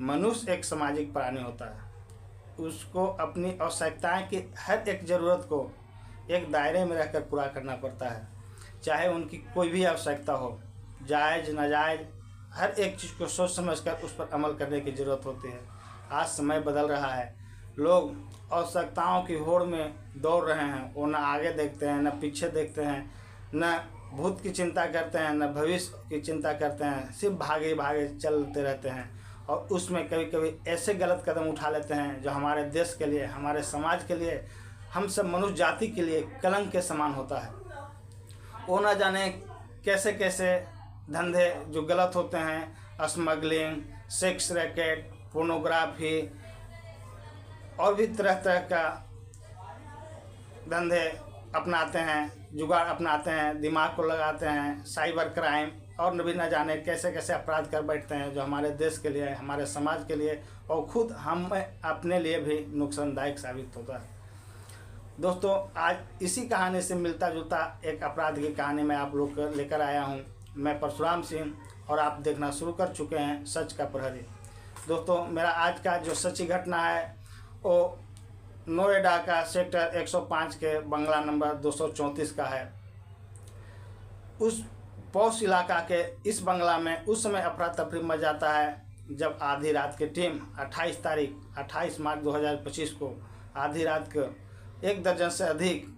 मनुष्य एक सामाजिक प्राणी होता है, उसको अपनी आवश्यकताएं की हर एक ज़रूरत को एक दायरे में रहकर पूरा करना पड़ता है। चाहे उनकी कोई भी आवश्यकता हो, जायज़ नाजायज़, हर एक चीज़ को सोच समझकर उस पर अमल करने की ज़रूरत होती है। आज समय बदल रहा है, लोग आवश्यकताओं की होड़ में दौड़ रहे हैं। वो न आगे देखते हैं, न पीछे देखते हैं, न भूत की चिंता करते हैं, न भविष्य की चिंता करते हैं, सिर्फ भागे भागे चलते रहते हैं। और उसमें कभी कभी ऐसे गलत कदम उठा लेते हैं जो हमारे देश के लिए, हमारे समाज के लिए, हम सब मनुष्य जाति के लिए कलंक के समान होता है। वो न जाने कैसे कैसे धंधे जो गलत होते हैं, स्मगलिंग, सेक्स रैकेट, पोर्नोग्राफी और भी तरह तरह का धंधे अपनाते हैं, जुगाड़ अपनाते हैं, दिमाग को लगाते हैं, साइबर क्राइम और भी न जाने कैसे कैसे अपराध कर बैठते हैं जो हमारे देश के लिए, हमारे समाज के लिए और खुद हम अपने लिए भी नुकसानदायक साबित होता है। दोस्तों, आज इसी कहानी से मिलता जुलता एक अपराध की कहानी मैं आप लोग को लेकर आया हूं। मैं परशुराम सिंह और आप देखना शुरू कर चुके हैं सच का प्रहरी। दोस्तों, मेरा आज का जो सच्ची घटना है वो नोएडा का सेक्टर 105 के बंगला नंबर 234 का है। उस पौष इलाका के इस बंगला में उस समय अफरा तफरी मच जाता है जब आधी रात की टीम 28 मार्च 2025 को आधी रात को 1 दर्जन से अधिक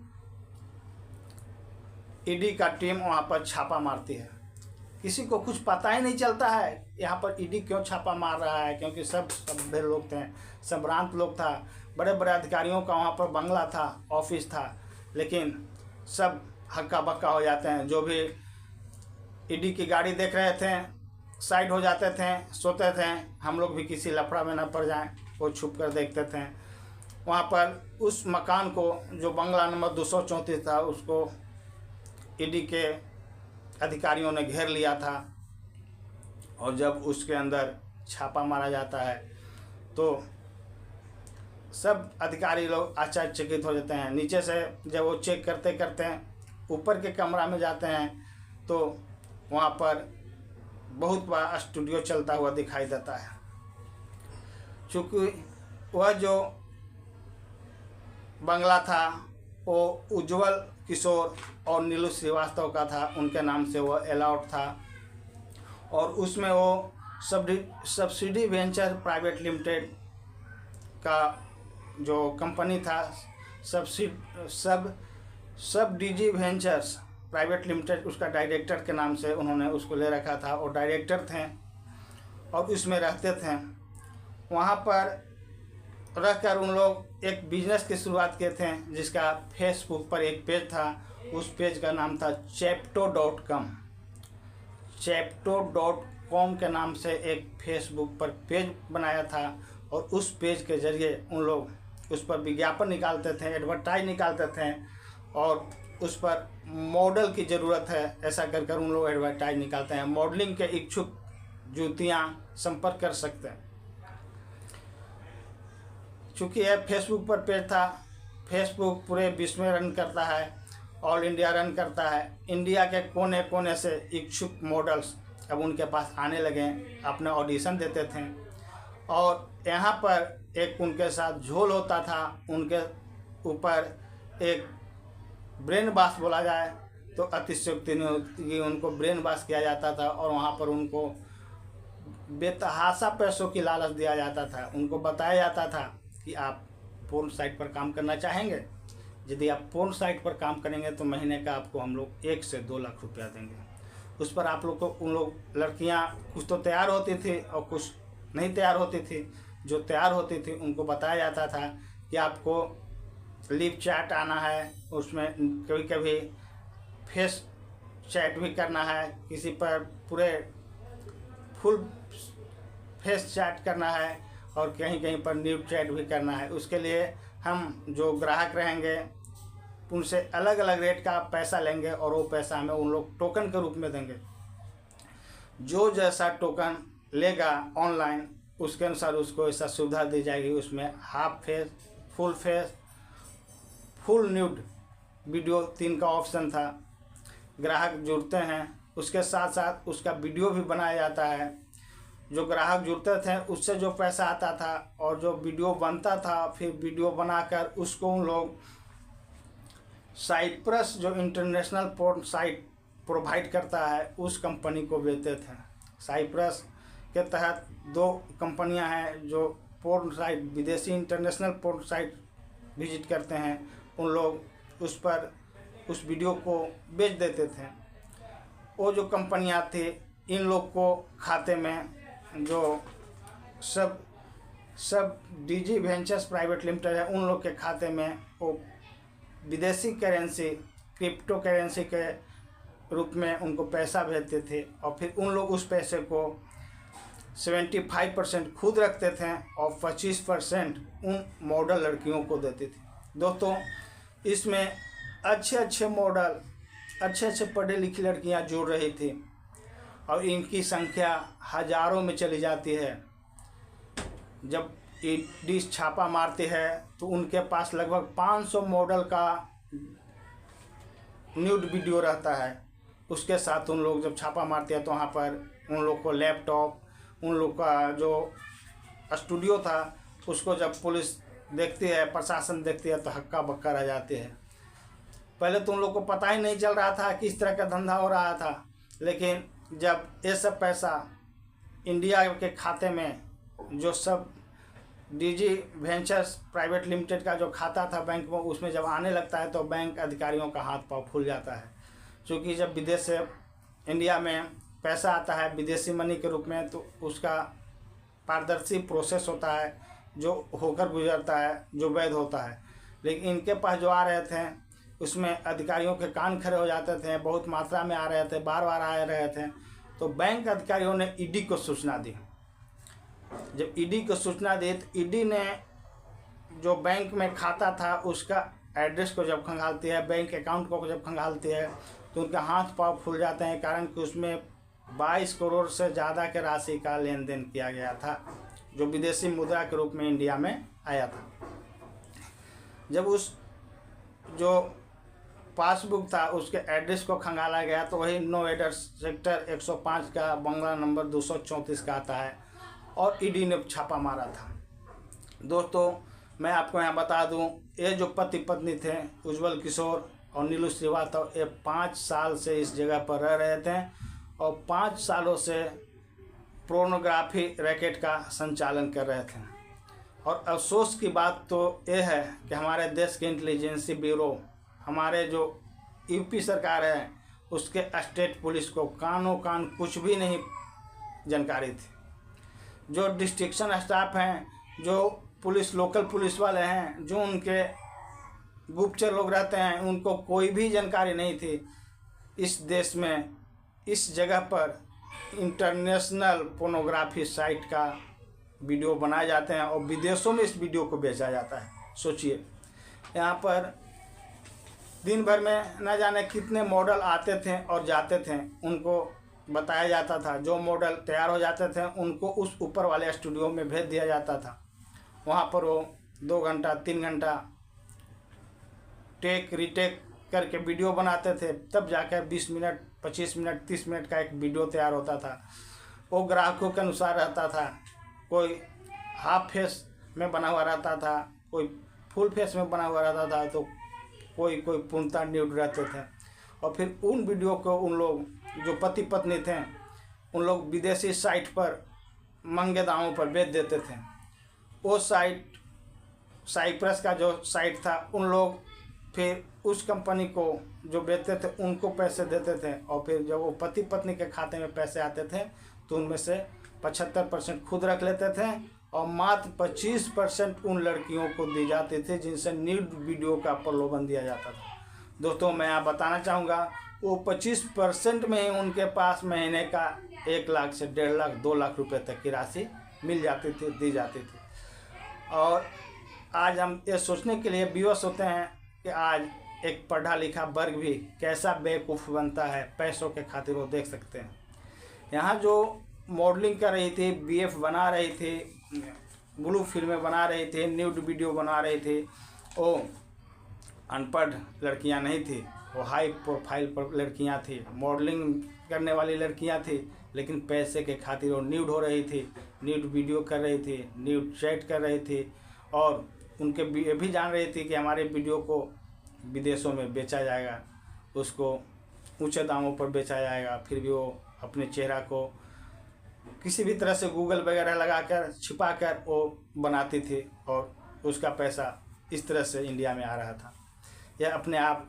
ईडी का टीम वहाँ पर छापा मारती है। किसी को कुछ पता ही नहीं चलता है यहाँ पर ईडी क्यों छापा मार रहा है, क्योंकि सब सभ्य लोग थे, संभ्रांत लोग था, बड़े बड़े अधिकारियों का वहाँ पर बंगला था, ऑफिस था, लेकिन सब हक्का बक्का हो जाते हैं। जो भी ईडी की गाड़ी देख रहे थे साइड हो जाते थे, सोते थे हम लोग भी किसी लफड़ा में न पड़ जाएं, वो छुप कर देखते थे। वहाँ पर उस मकान को जो बंगला नंबर 234 था उसको ईडी के अधिकारियों ने घेर लिया था। और जब उसके अंदर छापा मारा जाता है तो सब अधिकारी लोग आश्चर्यचकित हो जाते हैं। नीचे से जब वो चेक करते करते ऊपर के कमरा में जाते हैं तो वहाँ पर बहुत बड़ा स्टूडियो चलता हुआ दिखाई देता है। चूँकि वह जो बंगला था वो उज्जवल किशोर और नीलू श्रीवास्तव का था, उनके नाम से वो अलॉट था। और उसमें वो सब्सिडी वेंचर प्राइवेट लिमिटेड का जो कंपनी था, सब डीजी वेंचर्स प्राइवेट लिमिटेड, उसका डायरेक्टर के नाम से उन्होंने उसको ले रखा था और डायरेक्टर थे और उसमें रहते थे। वहाँ पर रहकर उन लोग एक बिजनेस की शुरुआत किए थे जिसका फेसबुक पर एक पेज था। उस पेज का नाम था चैप्टो.com। चैप्टो.com के नाम से एक फेसबुक पर पेज बनाया था और उस पेज के जरिए उन लोग उस पर विज्ञापन निकालते थे, एडवर्टाइज निकालते थे और उस पर मॉडल की ज़रूरत है ऐसा कर कर उन लोग एडवर्टाइज निकालते हैं। मॉडलिंग के इच्छुक जुतियाँ संपर्क कर सकते हैं। चूँकि यह फेसबुक पर पेज था, फेसबुक पूरे विश्व में रन करता है, ऑल इंडिया रन करता है। इंडिया के कोने कोने से इच्छुक मॉडल्स अब उनके पास आने लगे, अपने ऑडिशन देते थे और यहाँ पर एक उनके साथ झोल होता था। उनके ऊपर एक ब्रेन वॉश बोला जाए तो अतिशयोक्ति नहीं होती, उनको ब्रेन वॉश किया जाता था और वहाँ पर उनको बेतहाशा पैसों की लालच दिया जाता था। उनको बताया जाता था कि आप पोर्न साइट पर काम करना चाहेंगे, यदि आप पोर्न साइट पर काम करेंगे तो महीने का आपको हम लोग 1 से 2 लाख रुपया देंगे। उस पर आप लोग को उन लोग लड़कियां कुछ तो तैयार होती थी और कुछ नहीं तैयार होती थी। जो तैयार होती थी उनको बताया जाता था कि आपको लिप चैट आना है, उसमें कभी कभी फेस चैट भी करना है, किसी पर पूरे फुल फेस चैट करना है और कहीं कहीं पर न्यूड चैट भी करना है। उसके लिए हम जो ग्राहक रहेंगे उनसे अलग अलग रेट का पैसा लेंगे और वो पैसा हमें उन लोग टोकन के रूप में देंगे। जो जैसा टोकन लेगा ऑनलाइन उसके अनुसार उसको ऐसा सुविधा दी जाएगी। उसमें half face, full face, full nude video 3 का ऑप्शन था। ग्राहक जुड़ते हैं, उसके साथ साथ उसका वीडियो भी बनाया जाता है। जो ग्राहक जुड़ते थे उससे जो पैसा आता था, और जो वीडियो बनता था फिर वीडियो बनाकर उसको उन लोग साइप्रस जो इंटरनेशनल पोर्न साइट प्रोवाइड करता है उस कंपनी को बेचते थे। साइप्रस के तहत 2 कंपनियां हैं जो पोर्न साइट, विदेशी इंटरनेशनल पोर्न साइट विजिट करते हैं, उन लोग उस पर उस वीडियो को बेच देते थे। वो जो कंपनियां थी इन लोग को खाते में जो सब डीजी वेंचर्स प्राइवेट लिमिटेड है उन लोग के खाते में वो विदेशी करेंसी, क्रिप्टो करेंसी के रूप में उनको पैसा भेजते थे, और फिर उन लोग उस पैसे को 75% खुद रखते थे और 25% उन मॉडल लड़कियों को देते थे। दोस्तों, इसमें अच्छे मॉडल, अच्छे पढ़ी लिखी लड़कियां जुड़ रही थी और इनकी संख्या हज़ारों में चली जाती है। जब ईडी छापा मारती है तो उनके पास लगभग 500 मॉडल का न्यूड वीडियो रहता है। उसके साथ उन लोग जब छापा मारते हैं तो वहाँ पर उन लोग को लैपटॉप, उन लोग का जो स्टूडियो था उसको जब पुलिस देखती है, प्रशासन देखती है तो हक्का बक्का रह जाते हैं। पहले तो उन लोग को पता ही नहीं चल रहा था कि इस तरह का धंधा हो रहा था, लेकिन जब ये सब पैसा इंडिया के खाते में, जो सब डीजी वेंचर्स प्राइवेट लिमिटेड का जो खाता था बैंक में, उसमें जब आने लगता है तो बैंक अधिकारियों का हाथ पांव फूल जाता है। क्योंकि जब विदेश से इंडिया में पैसा आता है विदेशी मनी के रूप में तो उसका पारदर्शी प्रोसेस होता है जो होकर गुजरता है, जो वैध होता है। लेकिन इनके पास जो आ रहे थे उसमें अधिकारियों के कान खड़े हो जाते थे, बहुत मात्रा में आ रहे थे, बार बार आ रहे थे। तो बैंक अधिकारियों ने ईडी को सूचना दी। जब ईडी को सूचना दी तो ईडी ने जो बैंक में खाता था उसका एड्रेस को जब खंगालती है, बैंक अकाउंट को जब खंगालती है तो उनका हाथ पांव फूल जाते हैं, कारण कि उसमें 22 करोड़ से ज़्यादा के राशि का लेन देन किया गया था जो विदेशी मुद्रा के रूप में इंडिया में आया था। जब उस जो पासबुक था उसके एड्रेस को खंगाला गया तो वही नोएडा सेक्टर 105 का बंगला नंबर 234 का आता है और ईडी ने छापा मारा था। दोस्तों, मैं आपको यहाँ बता दूँ, ये जो पति पत्नी थे उज्जवल किशोर और नीलू श्रीवास्तव, ये 5 साल से इस जगह पर रह रहे थे और 5 सालों से पोर्नोग्राफी रैकेट का संचालन कर रहे थे। और अफसोस की बात तो ये है कि हमारे देश के इंटेलिजेंसी ब्यूरो, हमारे जो यूपी सरकार है उसके स्टेट पुलिस को कानों कान कुछ भी नहीं जानकारी थी। जो डिस्ट्रिक्शन स्टाफ हैं, जो पुलिस, लोकल पुलिस वाले हैं, जो उनके गुप्तचर लोग रहते हैं, उनको कोई भी जानकारी नहीं थी इस देश में इस जगह पर इंटरनेशनल पोर्नोग्राफी साइट का वीडियो बनाए जाते हैं और विदेशों में इस वीडियो को बेचा जाता है। सोचिए, यहाँ पर दिन भर में न जाने कितने मॉडल आते थे और जाते थे, उनको बताया जाता था। जो मॉडल तैयार हो जाते थे उनको उस ऊपर वाले स्टूडियो में भेज दिया जाता था। वहाँ पर वो 2 घंटा 3 घंटा टेक रिटेक करके वीडियो बनाते थे, तब जाकर 20 मिनट 25 मिनट 30 मिनट का एक वीडियो तैयार होता था। वो ग्राहकों के अनुसार रहता था, कोई हाफ फेस में बना हुआ रहता था, कोई फुल फेस में बना हुआ रहता था, तो कोई पूर्णतः न्यूड रहते थे। और फिर उन वीडियो को उन लोग जो पति पत्नी थे उन लोग विदेशी साइट पर महंगे दामों पर बेच देते थे। वो साइट साइप्रस का जो साइट था, उन लोग फिर उस कंपनी को जो बेचते थे उनको पैसे देते थे और फिर जब वो पति पत्नी के खाते में पैसे आते थे तो उनमें से 75% खुद रख लेते थे और मात्र 25% उन लड़कियों को दी जाती थी जिनसे न्यूड वीडियो का प्रलोभन दिया जाता था। दोस्तों, मैं आप बताना चाहूँगा, वो 25% में ही उनके पास महीने का 1 लाख से 1.5 लाख 2 लाख रुपए तक की राशि मिल जाती थी, दी जाती थी। और आज हम ये सोचने के लिए विवश होते हैं कि आज एक पढ़ा लिखा वर्ग भी कैसा बेवकूफ़ बनता है पैसों के खातिर। वो देख सकते हैं, यहाँ जो मॉडलिंग कर रही थी, बीएफ बना रही थी, ब्लू फिल्में बना रही थी, न्यूड वीडियो बना रही थी, वो अनपढ़ लड़कियां नहीं थी, वो हाई प्रोफाइल पर लड़कियां थी, मॉडलिंग करने वाली लड़कियां थी, लेकिन पैसे के खातिर वो न्यूड हो रही थी, न्यूड वीडियो कर रही थी, न्यूड चैट कर रही थी, और उनके ये भी जान रही थी कि हमारे वीडियो को विदेशों में बेचा जाएगा, उसको ऊंचे दामों पर बेचा जाएगा। फिर भी वो अपने चेहरा को किसी भी तरह से गूगल वगैरह लगाकर छिपाकर वो बनाती थी, और उसका पैसा इस तरह से इंडिया में आ रहा था। यह अपने आप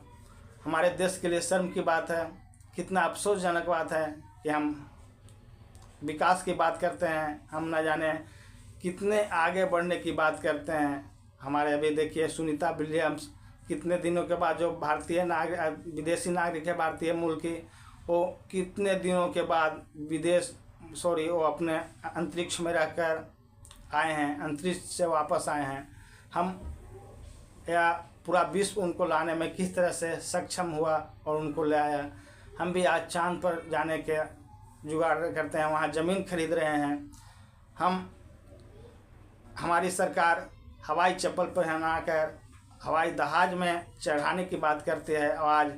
हमारे देश के लिए शर्म की बात है। कितना अफसोसजनक बात है कि हम विकास की बात करते हैं, हम न जाने कितने आगे बढ़ने की बात करते हैं। हमारे अभी देखिए सुनीता विलियम्स कितने दिनों के बाद, जो भारतीय विदेशी नागरिक है भारतीय मूल की, वो कितने दिनों के बाद वो अपने अंतरिक्ष में रहकर आए हैं, अंतरिक्ष से वापस आए हैं। हम या पूरा विश्व उनको लाने में किस तरह से सक्षम हुआ और उनको ले आया। हम भी आज चांद पर जाने के जुगाड़ करते हैं, वहाँ ज़मीन खरीद रहे हैं। हमारी सरकार हवाई चप्पल पहनाकर हवाई जहाज में चढ़ाने की बात करती है, और आज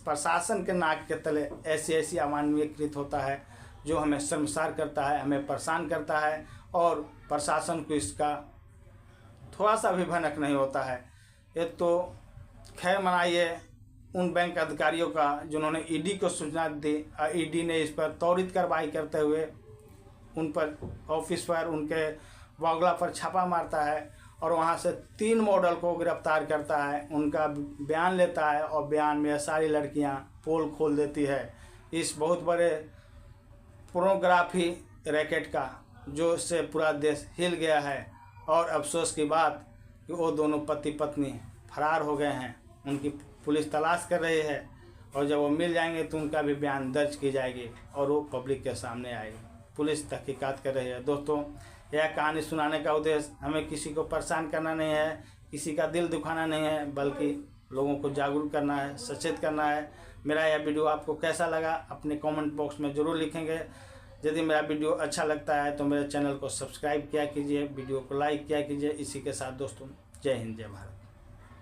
प्रशासन के नाक के तले ऐसी अमानवीयकृत होता है जो हमें शर्मसार करता है, हमें परेशान करता है, और प्रशासन को इसका थोड़ा सा भी भनक नहीं होता है। ये तो खैर मनाइए उन बैंक अधिकारियों का जिन्होंने ईडी को सूचना दी, ईडी ने इस पर त्वरित कार्रवाई करते हुए उन पर ऑफिस पर उनके बंगला पर छापा मारता है, और वहाँ से 3 मॉडल को गिरफ्तार करता है, उनका बयान लेता है, और बयान में सारी लड़कियाँ पोल खोल देती है इस बहुत बड़े पोर्नोग्राफी रैकेट का, जो से पूरा देश हिल गया है। और अफसोस की बात कि वो दोनों पति पत्नी फरार हो गए हैं, उनकी पुलिस तलाश कर रही है, और जब वो मिल जाएंगे तो उनका भी बयान दर्ज की जाएगी और वो पब्लिक के सामने आएगी। पुलिस तहकीकात कर रही है। दोस्तों, यह कहानी सुनाने का उद्देश्य हमें किसी को परेशान करना नहीं है, किसी का दिल दुखाना नहीं है, बल्कि लोगों को जागरूक करना है, सचेत करना है। मेरा यह वीडियो आपको कैसा लगा अपने कमेंट बॉक्स में ज़रूर लिखेंगे। यदि मेरा वीडियो अच्छा लगता है तो मेरे चैनल को सब्सक्राइब किया कीजिए, वीडियो को लाइक किया कीजिए। इसी के साथ दोस्तों, जय हिंद, जय भारत।